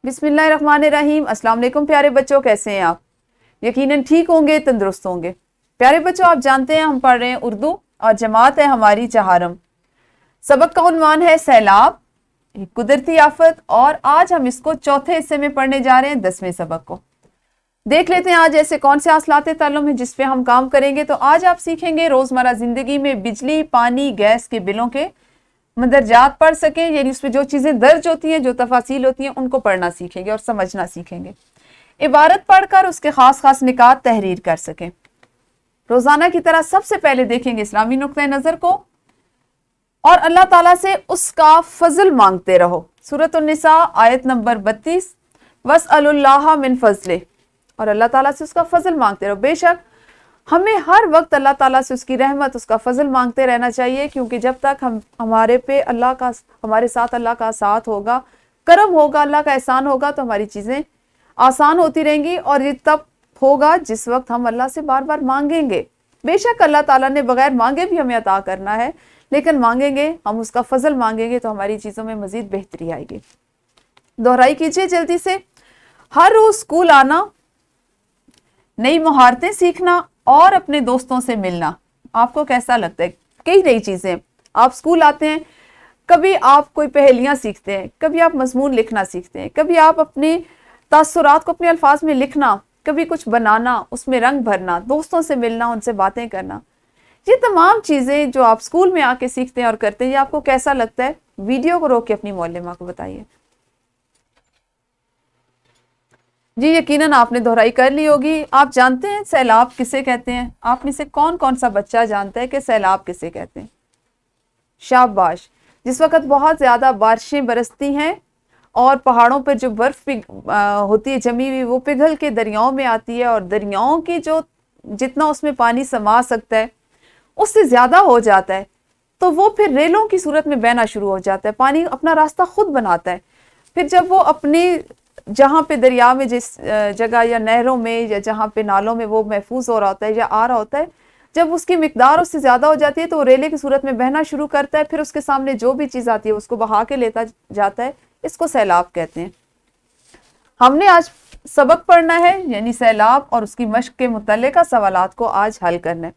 बिस्मिल्लाहिर्रहमानिर्रहीम। अस्सलाम वालेकुम प्यारे बच्चों, कैसे हैं आप? यकीनन ठीक होंगे, तंदुरुस्त होंगे। प्यारे बच्चों, आप जानते हैं हम पढ़ रहे हैं उर्दू और जमात है हमारी चहारम। सबक का उन्वान है सैलाब, एक कुदरती आफत, और आज हम इसको चौथे हिस्से में पढ़ने जा रहे हैं, 10वें सबक को। देख लेते हैं आज ऐसे कौन से आसलाते ताल्लुम है जिस पे हम काम करेंगे। तो आज आप सीखेंगे रोजमर्रा जिंदगी में बिजली, पानी, गैस के बिलों के मंदरजात पढ़ सकें, यानी उसमें जो चीज़ें दर्ज होती हैं, जो तफासील होती हैं, उनको पढ़ना सीखेंगे और समझना सीखेंगे। इबारत पढ़कर उसके ख़ास ख़ास निकात तहरीर कर सकें। रोज़ाना की तरह सबसे पहले देखेंगे इस्लामी नुक्ता नज़र को और अल्लाह ताला से उसका फजल मांगते रहो। सूरत उन्निसा आयत नंबर 32, वस्अलुल्लाह मिन फजले, और अल्लाह ताला से उसका फजल मांगते रहो। बेशक हमें हर वक्त अल्लाह ताला से उसकी रहमत, उसका फजल मांगते रहना चाहिए, क्योंकि जब तक हमारे पे अल्लाह का, हमारे साथ अल्लाह का साथ होगा, करम होगा, अल्लाह का एहसान होगा, तो हमारी चीज़ें आसान होती रहेंगी। और ये तब होगा जिस वक्त हम अल्लाह से बार बार मांगेंगे। बेशक अल्लाह ताला ने बगैर मांगे भी हमें अता करना है, लेकिन मांगेंगे, हम उसका फजल मांगेंगे तो हमारी चीज़ों में मज़ीद बेहतरी आएगी। दोहराई कीजिए जल्दी से। हर रोज़ स्कूल आना, नई महारतें सीखना और अपने दोस्तों से मिलना। आपको कैसा लगता है? कई नई चीज़ें। आप स्कूल आते हैं, कभी आप कोई पहेलियाँ सीखते हैं, कभी आप मजमून लिखना सीखते हैं, कभी आप अपने तासुरात को अपने अल्फाज में लिखना, कभी कुछ बनाना, उसमें रंग भरना, दोस्तों से मिलना, उनसे बातें करना। ये तमाम चीज़ें जो आप स्कूल में आके सीखते हैं और करते हैं, ये आपको कैसा लगता है? वीडियो को रोक के अपनी मौलिमा को बताइए। जी यकीनन आपने दोहराई कर ली होगी। आप जानते हैं सैलाब किसे कहते हैं? आप में से कौन कौन सा बच्चा जानता है कि सैलाब किसे कहते हैं? शाबाश। जिस वक्त बहुत ज़्यादा बारिशें बरसती हैं और पहाड़ों पर जो बर्फ़ होती है जमी हुई, वो पिघल के दरियाओं में आती है, और दरियाओं की जो जितना उसमें पानी समा सकता है उससे ज़्यादा हो जाता है, तो वो फिर रेलों की सूरत में बहना शुरू हो जाता है। पानी अपना रास्ता खुद बनाता है। फिर जब वो अपने जहाँ पे दरिया में, जिस जगह या नहरों में या जहाँ पे नालों में वो महफूज हो रहा होता है या आ रहा होता है, जब उसकी मिकदार उससे ज़्यादा हो जाती है तो वो रेले की सूरत में बहना शुरू करता है। फिर उसके सामने जो भी चीज़ आती है उसको बहा के लेता जाता है। इसको सैलाब कहते हैं। हमने आज सबक पढ़ना है, यानी सैलाब और उसकी मश्क के मुतल्लिका सवालात को आज हल करना है।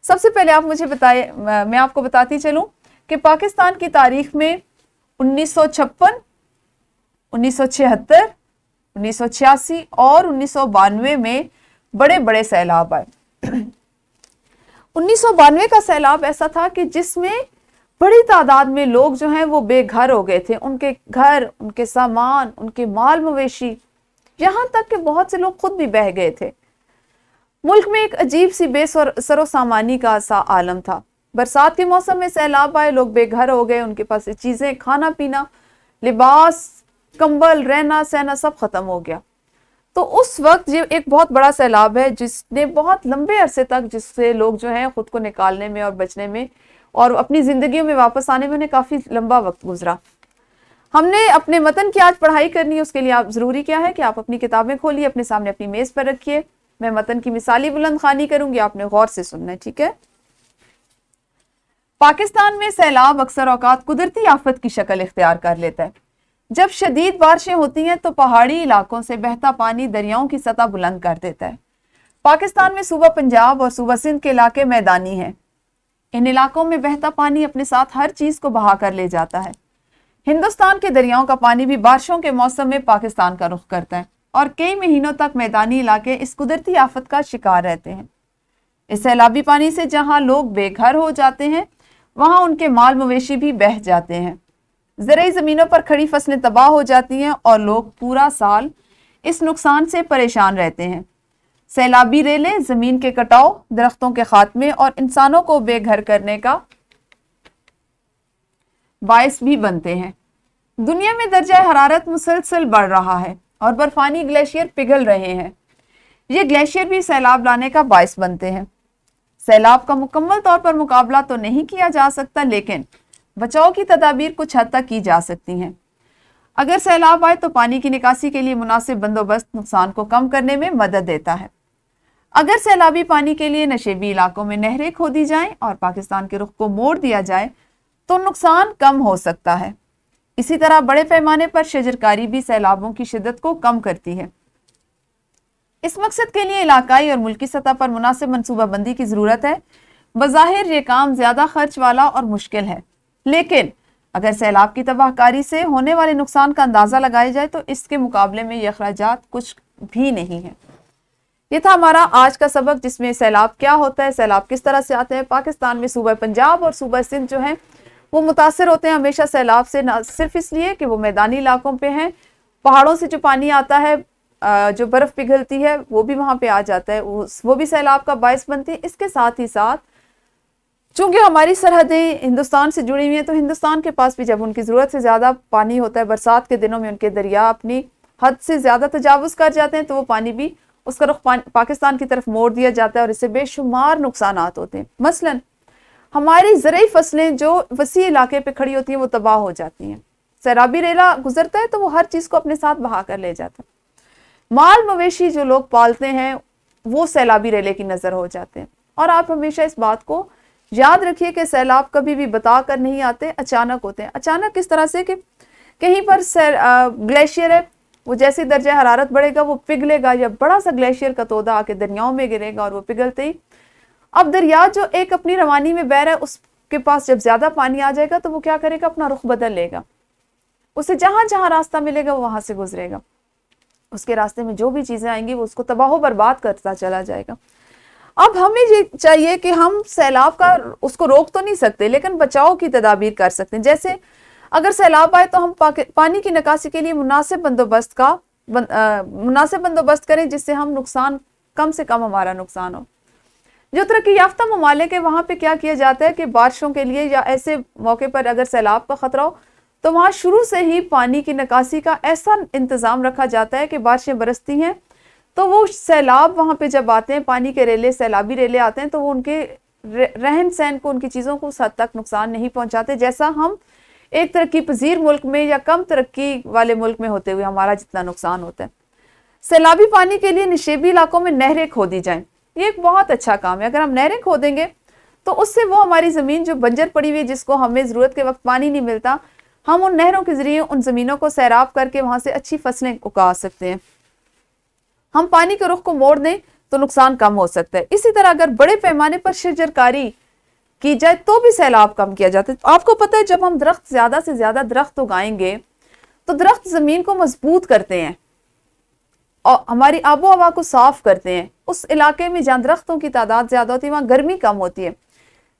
सबसे पहले आप मुझे बताइए, मैं आपको बताती चलूँ कि पाकिस्तान की तारीख में 1956, 1976, 1986 और 1992 में बड़े बड़े सैलाब आए। 1992 का सैलाब ऐसा था कि जिसमें बड़ी तादाद में लोग जो हैं वो बेघर हो गए थे। उनके घर, उनके सामान, उनके माल मवेशी, यहाँ तक कि बहुत से लोग खुद भी बह गए थे। मुल्क में एक अजीब सी बेसरो सामानी का सा आलम था। बरसात के मौसम में सैलाब आए, लोग बेघर हो गए, उनके पास चीज़ें, खाना पीना, लिबास, कंबल, रहना सहना सब खत्म हो गया। तो उस वक्त ये एक बहुत बड़ा सैलाब है जिसने बहुत लंबे अरसे तक, जिससे लोग जो हैं खुद को निकालने में और बचने में और अपनी जिंदगियों में वापस आने में उन्हें काफ़ी लंबा वक्त गुजरा। हमने अपने मतन की आज पढ़ाई करनी है। उसके लिए आप ज़रूरी क्या है कि आप अपनी किताबें खोलिए, अपने सामने अपनी मेज़ पर रखिए। मैं मतन की मिसाली बुलंद खानी करूंगी, आपने गौर से सुनना है, ठीक है? पाकिस्तान में सैलाब अक्सर औकात कुदरती आफत की शक्ल इख्तियार कर लेता है। जब शदीद बारिशें होती हैं तो पहाड़ी इलाकों से बहता पानी दरियाओं की सतह बुलंद कर देता है। पाकिस्तान में सूबा पंजाब और सूबा सिंध के इलाके मैदानी हैं। इन इलाकों में बहता पानी अपने साथ हर चीज को बहा कर ले जाता है। हिंदुस्तान के दरियाओं का पानी भी बारिशों के मौसम में पाकिस्तान का रुख करता है और कई महीनों तक मैदानी इलाके इस कुदरती आफत का शिकार रहते हैं। इस सैलाबी पानी से जहां लोग बेघर हो जाते हैं, वहां उनके माल मवेशी भी बह जाते हैं। ज़राई ज़मीनों पर खड़ी फसलें तबाह हो जाती हैं और लोग पूरा साल इस नुकसान से परेशान रहते हैं। सैलाबी रेलें ज़मीन के कटाव, दरख्तों के खात्मे और इंसानों को बेघर करने का बायस भी बनते हैं। दुनिया में दर्जा हरारत मुसलसल बढ़ रहा है और बर्फानी ग्लेशियर पिघल रहे हैं। ये ग्लेशियर भी सैलाब लाने का बायस बनते हैं। सैलाब का मुकम्मल तौर पर मुकाबला तो नहीं किया जा सकता, लेकिन बचाव की तदाबीर कुछ हद तक की जा सकती हैं। अगर सैलाब आए तो पानी की निकासी के लिए मुनासिब बंदोबस्त नुकसान को कम करने में मदद देता है। अगर सैलाबी पानी के लिए नशेबी इलाकों में नहरें खोदी जाएं और पाकिस्तान के रुख को मोड़ दिया जाए तो नुकसान कम हो सकता है। इसी तरह बड़े पैमाने पर शजरकारी भी सैलाबों की शिद्दत को कम करती है। इस मकसद के लिए इलाकाई और मुल्की सतह पर मुनासिब मनसूबाबंदी की ज़रूरत है। बज़ाहिर ये काम ज़्यादा खर्च वाला और मुश्किल है, लेकिन अगर सैलाब की तबाहकारी से होने वाले नुकसान का अंदाज़ा लगाया जाए तो इसके मुकाबले में ये अखराजात कुछ भी नहीं है। ये था हमारा आज का सबक, जिसमें सैलाब क्या होता है, सैलाब किस तरह से आते हैं। पाकिस्तान में सूबा पंजाब और सूबा सिंध जो है वो मुतासर होते हैं हमेशा सैलाब से, ना सिर्फ इसलिए कि वो मैदानी इलाकों पे हैं, पहाड़ों से जो पानी आता है, जो बर्फ़ पिघलती है वो भी वहाँ पे आ जाता है, वो भी सैलाब का बायस बनती है। इसके साथ ही साथ चूँकि हमारी सरहदें हिंदुस्तान से जुड़ी हुई हैं, तो हिंदुस्तान के पास भी जब उनकी ज़रूरत से ज़्यादा पानी होता है, बरसात के दिनों में उनके दरिया अपनी हद से ज़्यादा तजावुज़ कर जाते हैं, तो वो पानी भी उसका रुख पाकिस्तान की तरफ मोड़ दिया जाता है और इससे बेशुमार नुकसानात होते हैं। मसलन हमारी ज़रई फसलें जो वसी इलाके पे खड़ी होती हैं वो तबाह हो जाती हैं। सैलाबी रेला गुजरता है तो वो हर चीज़ को अपने साथ बहा कर ले जाता है। माल मवेशी जो लोग पालते हैं वो सैलाबी रेले की नज़र हो जाते हैं। और आप हमेशा इस बात को याद रखिए कि सैलाब कभी भी बता कर नहीं आते, अचानक होते हैं। अचानक किस तरह से कि कहीं पर ग्लेशियर है, वो जैसे दर्जा हरारत बढ़ेगा वो पिघलेगा, या बड़ा सा ग्लेशियर का तोदा आके दरियाओं में गिरेगा और वो पिघलते ही अब दरिया जो एक अपनी रवानी में बह रहा है उसके पास जब ज्यादा पानी आ जाएगा तो वो क्या करेगा, अपना रुख बदल लेगा। उसे जहां जहां रास्ता मिलेगा वो वहां से गुजरेगा। उसके रास्ते में जो भी चीजें आएंगी वो उसको तबाह बर्बाद करता चला जाएगा। अब हमें ये चाहिए कि हम सैलाब का उसको रोक तो नहीं सकते, लेकिन बचाव की तदाबीर कर सकते हैं। जैसे अगर सैलाब आए तो हम पानी की निकासी के लिए मुनासिब बंदोबस्त करें, जिससे हम नुकसान कम से कम हमारा नुकसान हो। जो तरक्की याफ्ता ममालिक है वहाँ पे क्या किया जाता है कि बारिशों के लिए या ऐसे मौके पर अगर सैलाब का खतरा हो तो वहाँ शुरू से ही पानी की निकासी का ऐसा इंतज़ाम रखा जाता है कि बारिशें बरसती हैं तो वो सैलाब वहाँ पे जब आते हैं, पानी के रेले, सैलाबी रेले आते हैं, तो वो उनके रहन सहन को, उनकी चीज़ों को उस हद तक नुकसान नहीं पहुँचाते जैसा हम एक तरक्की पजीर मुल्क में या कम तरक्की वाले मुल्क में होते हुए हमारा जितना नुकसान होता है। सैलाबी पानी के लिए निशेबी इलाकों में नहरें खोदी जाएं, ये एक बहुत अच्छा काम है। अगर हम नहरें खोदेंगे तो उससे वो हमारी ज़मीन जो बंजर पड़ी हुई है, जिसको हमें ज़रूरत के वक्त पानी नहीं मिलता, हम उन नहरों के ज़रिए उन ज़मीनों को सैराब करके वहाँ से अच्छी फसलें उगा सकते हैं। हम पानी के रुख को मोड़ दें तो नुकसान कम हो सकता है। इसी तरह अगर बड़े पैमाने पर शजरकारी की जाए तो भी सैलाब कम किया जाता है। आपको पता है जब हम दरख्त ज़्यादा से ज़्यादा दरख्त उगाएंगे तो दरख्त ज़मीन को मजबूत करते हैं और हमारी आबो हवा को साफ करते हैं। उस इलाके में जहाँ दरख्तों की तादाद ज़्यादा होती है वहाँ गर्मी कम होती है।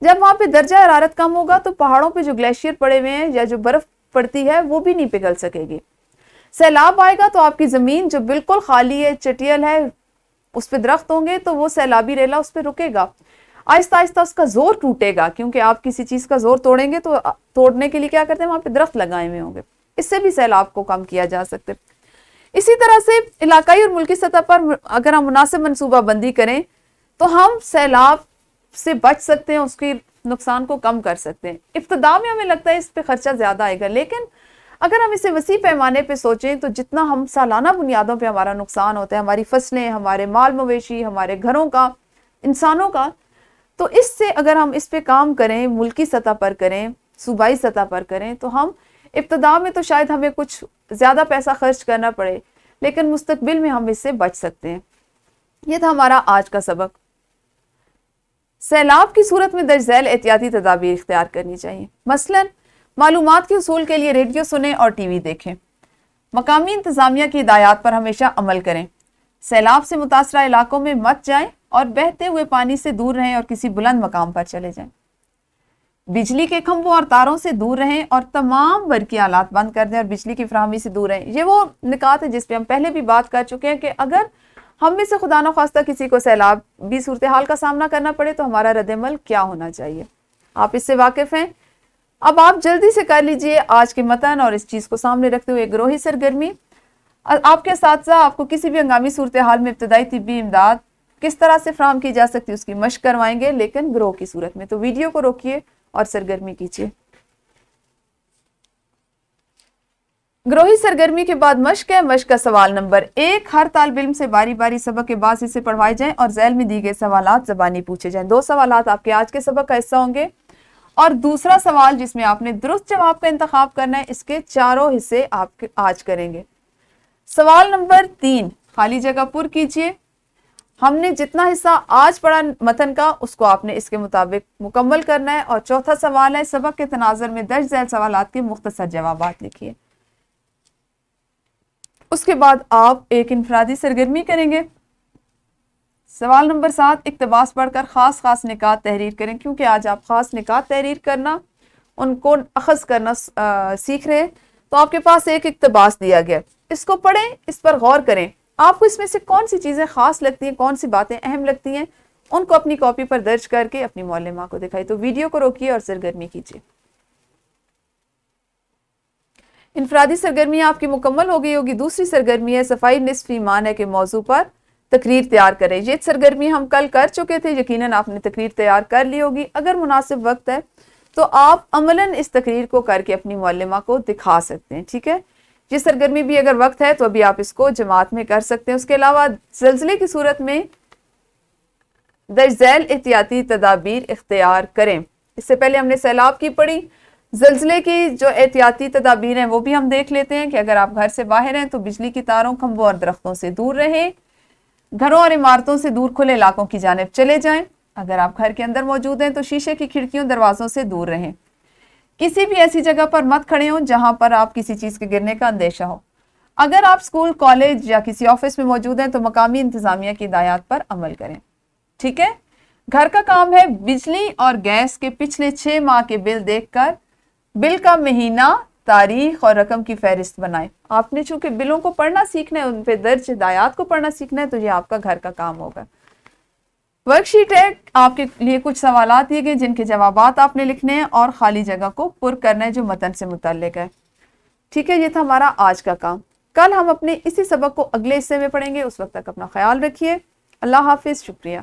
जब वहाँ पे दर्जा हरारत कम होगा तो पहाड़ों पे जो ग्लेशियर पड़े हुए हैं या जो बर्फ़ पड़ती है वो भी नहीं पिघल सकेगी। सैलाब आएगा तो आपकी ज़मीन जो बिल्कुल खाली है, चटियल है, उस पर दरख्त होंगे तो वो सैलाबी रेला उस पर रुकेगा, आहिस्ता आहिस्ता उसका जोर टूटेगा, क्योंकि आप किसी चीज़ का जोर तोड़ेंगे तो तोड़ने के लिए क्या करते हैं, वहाँ पे दरख्त लगाए हुए होंगे। इससे भी सैलाब को कम किया जा सकता है। इसी तरह से इलाकाई और मुल्की सतह पर अगर हम मुनासिब मनसूबाबंदी करें तो हम सैलाब से बच सकते हैं, उसके नुकसान को कम कर सकते हैं। इब्तिदा में हमें लगता है इस पर खर्चा ज़्यादा आएगा, लेकिन अगर हम इसे वसी पैमाने पे सोचें तो जितना हम सालाना बुनियादों पे हमारा नुकसान होता है, हमारी फसलें, हमारे माल मवेशी, हमारे घरों का, इंसानों का, तो इससे अगर हम इस पे काम करें, मुल्की सतह पर करें, सूबाई सतह पर करें, तो हम इब्तिदा में तो शायद हमें कुछ ज़्यादा पैसा खर्च करना पड़े, लेकिन मुस्तकबिल में हम इससे बच सकते हैं। ये था हमारा आज का सबक। सैलाब की सूरत में दर्ज झैल एहतियाती तदाबीर इख्तियार करनी चाहिए। मसलन मालूमात के उसूल के लिए रेडियो सुनें और टीवी देखें। मकामी इंतज़ामिया की हिदायत पर हमेशा अमल करें। सैलाब से मुतासरा इलाकों में मत जाएं और बहते हुए पानी से दूर रहें और किसी बुलंद मकाम पर चले जाएं। बिजली के खंभों और तारों से दूर रहें और तमाम बरकी आलात बंद कर दें और बिजली की फराहमी से दूर रहें। ये वो निकात है जिस पे हम पहले भी बात कर चुके हैं कि अगर हम में से खुदा न खास्ता किसी को सैलाब भी सूरत हाल का सामना करना पड़े तो हमारा रद्द-ए-अमल क्या होना चाहिए, आप इससे वाकिफ़ हैं। अब आप जल्दी से कर लीजिए आज के मतन और इस चीज़ को सामने रखते हुए ग्रोही सरगर्मी। आपके साथ साथ आपको किसी भी हंगामी सूरत हाल में इब्तदाई तिब्बी इमदाद किस तरह से फराहम की जा सकती है उसकी मशक करवाएंगे, लेकिन ग्रोह की सूरत में। तो वीडियो को रोकिए और सरगर्मी कीजिए। ग्रोही सरगर्मी के बाद मशक है। मशक का सवाल नंबर 1, हर तालिब इल्म से बारी बारी सबक के बाद इसे पढ़वाए जाएं और झैल में दी गए सवालात ज़बानी पूछे जाएं। 2 सवालात आपके आज के सबक का हिस्सा होंगे اور دوسرا سوال جس میں آپ نے درست جواب کا انتخاب کرنا ہے، اس کے چاروں حصے آپ آج کریں گے۔ سوال نمبر 3 خالی جگہ پر کیجئے۔ ہم نے جتنا حصہ آج پڑھا متن کا اس کو آپ نے اس کے مطابق مکمل کرنا ہے۔ اور چوتھا سوال ہے سبق کے تناظر میں درج ذیل سوالات کے مختصر جوابات لکھیے۔ اس کے بعد آپ ایک انفرادی سرگرمی کریں گے۔ سوال نمبر 7 اقتباس پڑھ کر خاص نکات تحریر کریں، کیونکہ آج آپ خاص نکات تحریر کرنا، ان کو اخذ کرنا سیکھ رہے ہیں۔ تو آپ کے پاس ایک اقتباس دیا گیا، اس کو پڑھیں، اس پر غور کریں، آپ کو اس میں سے کون سی چیزیں خاص لگتی ہیں، کون سی باتیں اہم لگتی ہیں، ان کو اپنی کاپی پر درج کر کے اپنی معلمہ کو دکھائیں۔ تو ویڈیو کو روکیے اور سرگرمی کیجیے۔ انفرادی سرگرمی آپ کی مکمل ہو گئی ہوگی۔ دوسری سرگرمی ہے صفائی نصف ایمان ہے کے موضوع پر تقریر تیار کریں۔ یہ سرگرمی ہم کل کر چکے تھے، یقیناً آپ نے تقریر تیار کر لی ہوگی۔ اگر مناسب وقت ہے تو آپ عملاً اس تقریر کو کر کے اپنی معلمہ کو دکھا سکتے ہیں، ٹھیک ہے۔ یہ سرگرمی بھی اگر وقت ہے تو ابھی آپ اس کو جماعت میں کر سکتے ہیں۔ اس کے علاوہ زلزلے کی صورت میں درج ذیل احتیاطی تدابیر اختیار کریں۔ اس سے پہلے ہم نے سیلاب کی پڑھی، زلزلے کی جو احتیاطی تدابیر ہیں وہ بھی ہم دیکھ لیتے ہیں کہ اگر آپ گھر سے باہر ہیں تو بجلی کی تاروں، کھمبوں اور درختوں سے دور رہیں، گھروں اور عمارتوں سے دور کھلے علاقوں کی جانب چلے جائیں۔ اگر آپ گھر کے اندر موجود ہیں تو شیشے کی کھڑکیوں دروازوں سے دور رہیں۔ کسی بھی ایسی جگہ پر مت کھڑے ہوں جہاں پر آپ کسی چیز کے گرنے کا اندیشہ ہو۔ اگر آپ اسکول، کالج یا کسی آفس میں موجود ہیں تو مقامی انتظامیہ کی ہدایات پر عمل کریں، ٹھیک ہے۔ گھر کا کام ہے بجلی اور گیس کے پچھلے 6 ماہ کے بل دیکھ کر بل کا مہینہ، تاریخ اور رقم کی فہرست بنائیں۔ آپ نے چونکہ بلوں کو پڑھنا سیکھنا ہے، ان پہ درج ہدایات کو پڑھنا سیکھنا ہے، تو یہ آپ کا گھر کا کام ہوگا۔ ورک شیٹ ہے، آپ کے لیے کچھ سوالات دیے گئے جن کے جوابات آپ نے لکھنے ہیں اور خالی جگہ کو پر کرنا ہے جو متن سے متعلق ہے، ٹھیک ہے۔ یہ تھا ہمارا آج کا کام۔ کل ہم اپنے اسی سبق کو اگلے حصے میں پڑھیں گے۔ اس وقت تک اپنا خیال رکھیے۔ اللہ حافظ، شکریہ۔